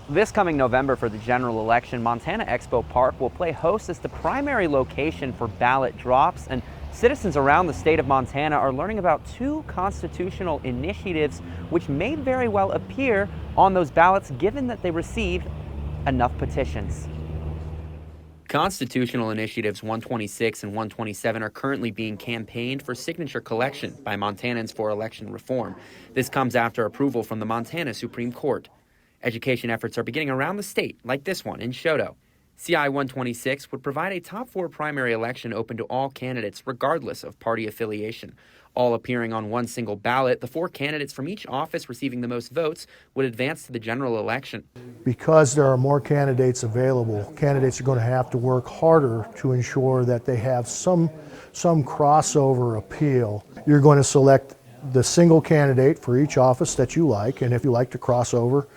This coming November for the general election, Montana Expo Park will play host as the primary location for ballot drops, and citizens around the state of Montana are learning about two constitutional initiatives which may very well appear on those ballots given that they received enough petitions. Constitutional Initiatives 126 and 127 are currently being campaigned for signature collection by Montanans for election reform. This comes after approval from the Montana Supreme Court. Education efforts are beginning around the state, like this one in Choteau. CI 126 would provide a top 4 primary election open to all candidates, regardless of party affiliation. All appearing on one single ballot, the 4 candidates from each office receiving the most votes would advance to the general election. Because there are more candidates available, candidates are going to have to work harder to ensure that they have some crossover appeal. You're going to select the single candidate for each office that you like, and if you like to cross over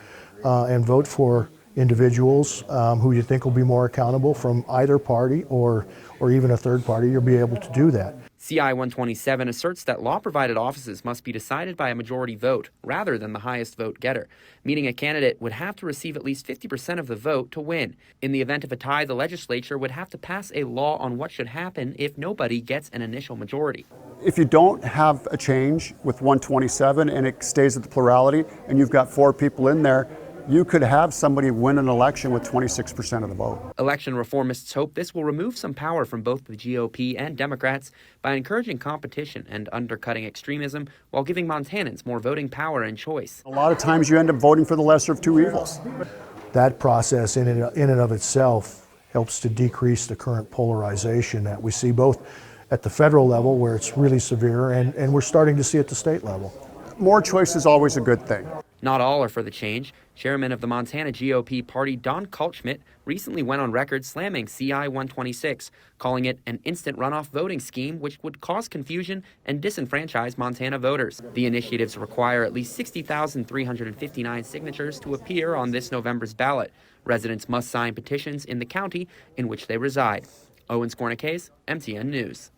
and vote for individuals who you think will be more accountable from either party or even a third party, you'll be able to do that. CI 127 asserts that law-provided offices must be decided by a majority vote rather than the highest vote getter, meaning a candidate would have to receive at least 50% of the vote to win. In the event of a tie, the legislature would have to pass a law on what should happen if nobody gets an initial majority. If you don't have a change with 127 and it stays at the plurality and you've got 4 people in there, you could have somebody win an election with 26% of the vote. Election reformists hope this will remove some power from both the GOP and Democrats by encouraging competition and undercutting extremism while giving Montanans more voting power and choice. A lot of times you end up voting for the lesser of two evils. That process in and of itself helps to decrease the current polarization that we see both at the federal level, where it's really severe, and we're starting to see at the state level. More choice is always a good thing. Not all are for the change. Chairman of the Montana GOP party, Don Kaltschmidt, recently went on record slamming CI 126, calling it an instant runoff voting scheme which would cause confusion and disenfranchise Montana voters. The initiatives require at least 60,359 signatures to appear on this November's ballot. Residents must sign petitions in the county in which they reside. Owen Skornicase, MTN News.